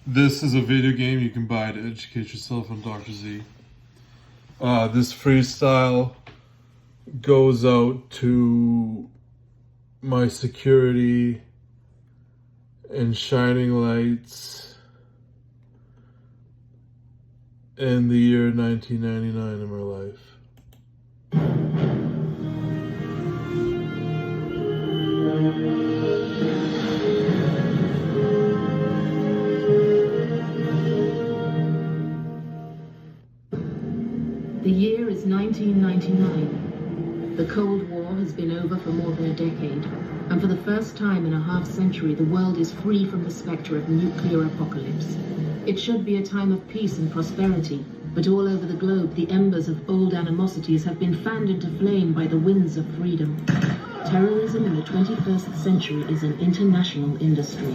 This is a video game you can buy to educate yourself on Dr. Z. This freestyle goes out to my security and shining lights in the year 1999 in my life. The year is 1999. The Cold War has been over for more than a decade, and for the first time in a half-century, the world is free from the spectre of nuclear apocalypse. It should be a time of peace and prosperity, but all over the globe, the embers of old animosities have been fanned into flame by the winds of freedom. Terrorism in the 21st century is an international industry.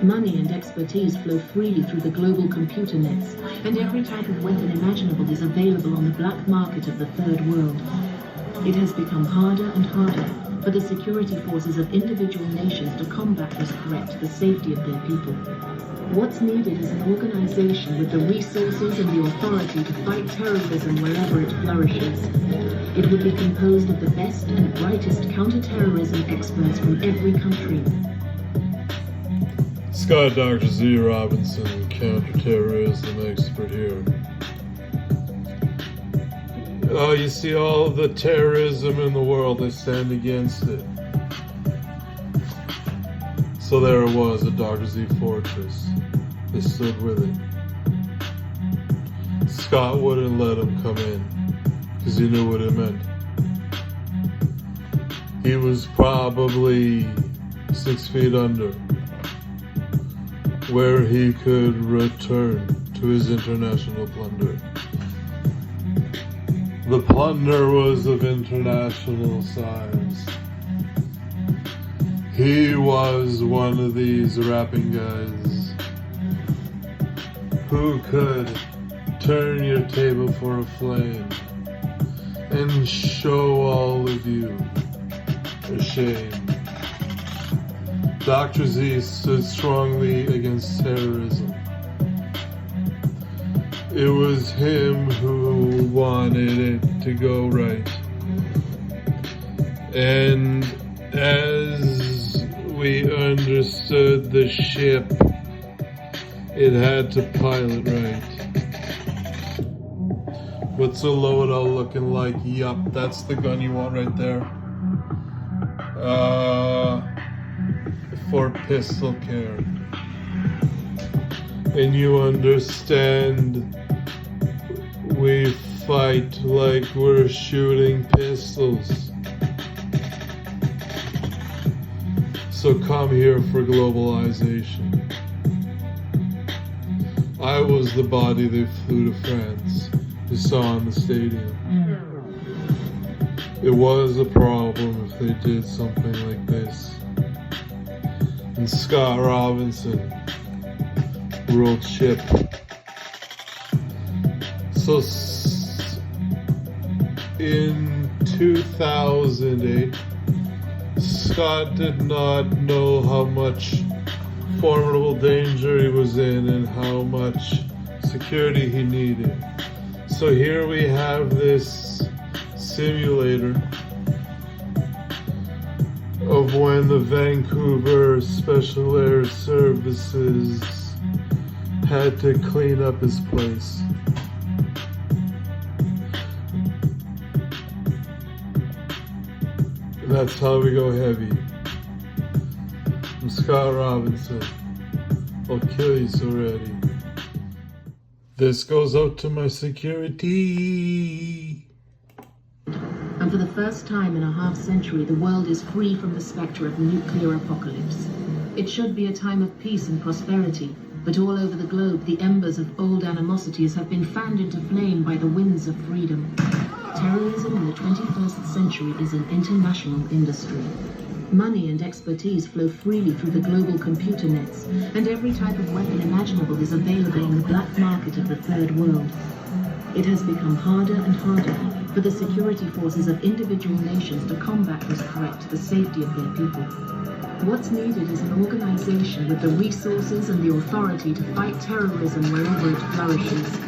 Money and expertise flow freely through the global computer nets, and every type of weapon imaginable is available on the black market of the third world. It has become harder and harder for the security forces of individual nations to combat this threat to the safety of their people. What's needed is an organization with the resources and the authority to fight terrorism wherever it flourishes. It would be composed of the best and brightest counter-terrorism experts from every country. Scott Dr. Z. Robinson, counterterrorism expert here. You see all the terrorism in the world, they stand against it. So there it was, a Dr. Z fortress. They stood with it. Scott wouldn't let him come in, because he knew what it meant. He was probably 6 feet under, where he could return to his international plunder. The plunder was of international size. He was one of these rapping guys who could turn your table for a flame and show all of you ashamed. Dr. Z stood strongly against terrorism. It was him who wanted it to go right. And as we understood the ship, it had to pilot right. What's a loadout looking like? Yup, that's the gun you want right there. For pistol care. And you understand, we fight like we're shooting pistols. So come here for globalization. I was the body they flew to France. You saw in the stadium. It was a problem if they did something like this. And Scott Robinson ruled ship. So in 2008, Scott did not know how much formidable danger he was in and how much security he needed. So here we have this simulator of when the Vancouver Special Air Services had to clean up his place. That's how we go heavy. I'm Scott Robinson. I'll kill you so ready. This goes out to my security. And for the first time in a half-century, the world is free from the spectre of nuclear apocalypse. It should be a time of peace and prosperity, but all over the globe, the embers of old animosities have been fanned into flame by the winds of freedom. Terrorism in the 21st century is an international industry. Money and expertise flow freely through the global computer nets, and every type of weapon imaginable is available on the black market of the third world. It has become harder and harder for the security forces of individual nations to combat this threat to the safety of their people. What's needed is an organization with the resources and the authority to fight terrorism wherever it flourishes.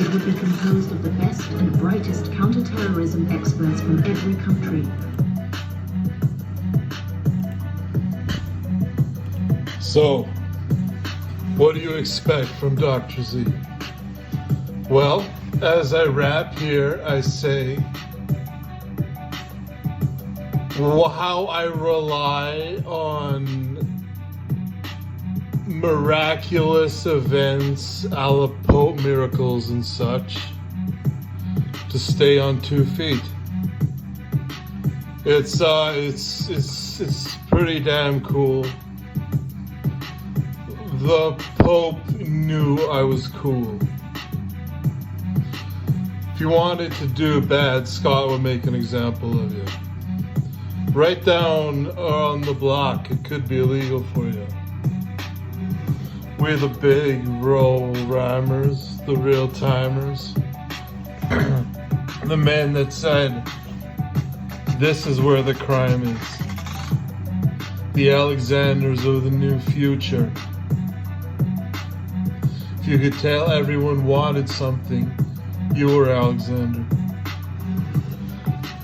It would be composed of the best and brightest counter-terrorism experts from every country. So, what do you expect from Dr. Z? Well, as I wrap here, I say how I rely on miraculous events, a la Pope miracles and such, to stay on 2 feet. It's pretty damn cool. The Pope knew I was cool. If you wanted to do bad, Scott would make an example of you. Right down on the block, it could be illegal for you. We're the big roll rhymers, the real timers. The men that said, this is where the crime is. The Alexanders of the new future. If you could tell everyone wanted something, you were Alexander.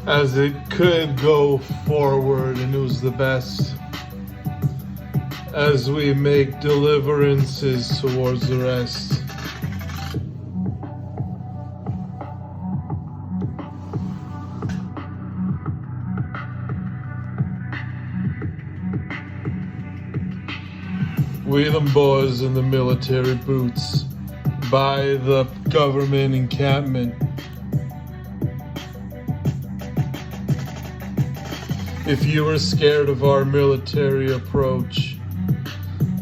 As it could go forward, and it was the best. As we make deliverances towards the rest. We them boys in the military boots by the government encampment. If you were scared of our military approach,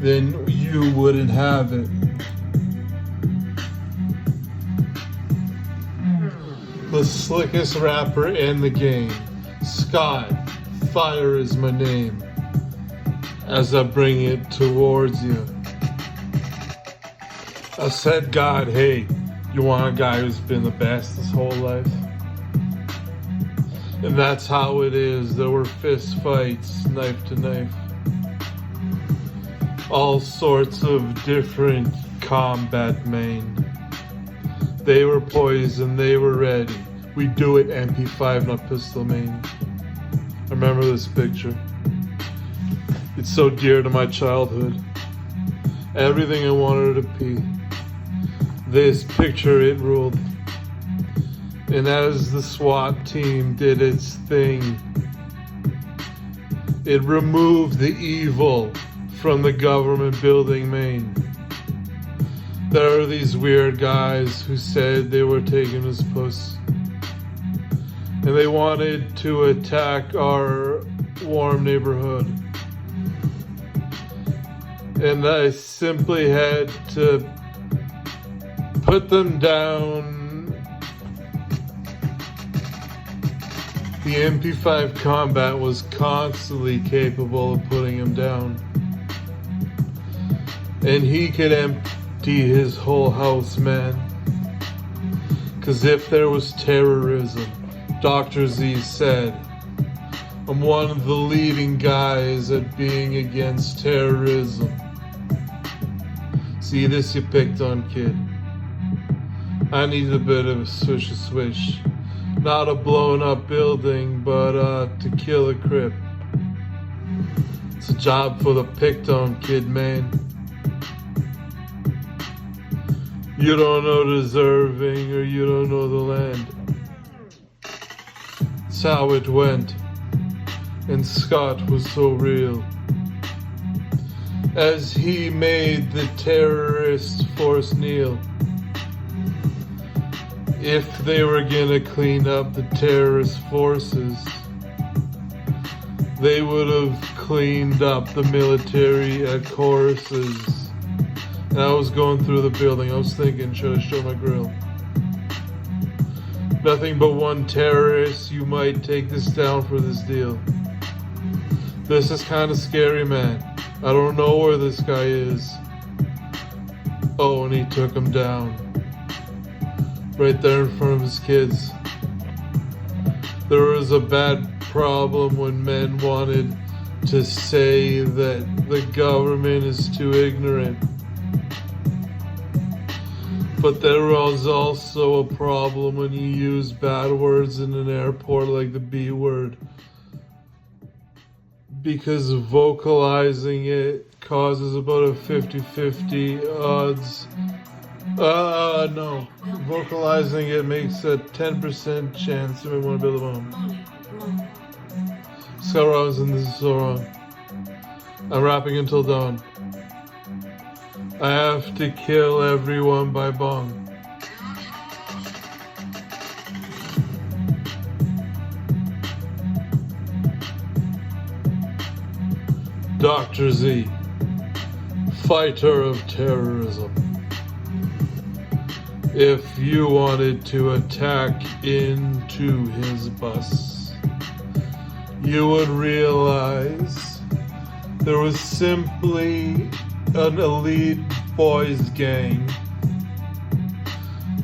then you wouldn't have it. The slickest rapper in the game. Scott, fire is my name. As I bring it towards you. I said, God, hey, you want a guy who's been the best his whole life? And that's how it is. There were fist fights, knife to knife. All sorts of different combat men. They were poised and they were ready. We do it MP5, not pistol main. I remember this picture. It's so dear to my childhood. Everything I wanted to be. This picture, it ruled. And as the SWAT team did its thing, it removed the evil from the government building main. There are these weird guys who said they were taking his puss. And they wanted to attack our warm neighborhood. And I simply had to put them down. The MP5 combat was constantly capable of putting him down. And he could empty his whole house, man. 'Cause if there was terrorism, Dr. Z said, I'm one of the leading guys at being against terrorism. See this you picked on, kid. I need a bit of a swish. Not a blown up building, but to kill a crip. It's a job for the picked on, kid, man. You don't know deserving or you don't know the land. It's how it went. And Scott was so real. As he made the terrorist force kneel. If they were gonna clean up the terrorist forces, they would have cleaned up the military at choruses. And I was going through the building, I was thinking, should I show my grill? Nothing but one terrorist, you might take this down for this deal. This is kind of scary, man. I don't know where this guy is. Oh, and he took him down. Right there in front of his kids. There was a bad problem when men wanted to say that the government is too ignorant. But there was also a problem when you use bad words in an airport like the B word. Because vocalizing it causes about a 50-50 odds. No. Vocalizing it makes a 10% chance that we want to build a bomb. So wrong, and this is so wrong. I'm rapping until dawn. I have to kill everyone by bong. Dr. Z, fighter of terrorism. If you wanted to attack into his bus, you would realize there was simply an elite boys gang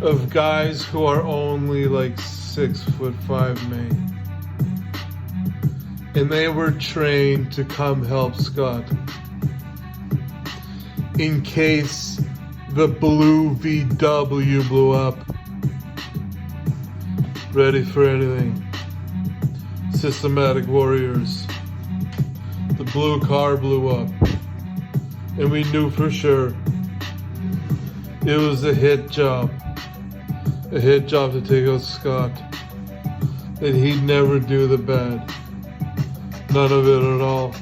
of guys who are only like 6'5" men. And they were trained to come help Scott in case the blue VW blew up. Ready for anything. Systematic warriors. The blue car blew up. And we knew for sure it was a hit job. A hit job to take out Scott. That he'd never do the bad. None of it at all.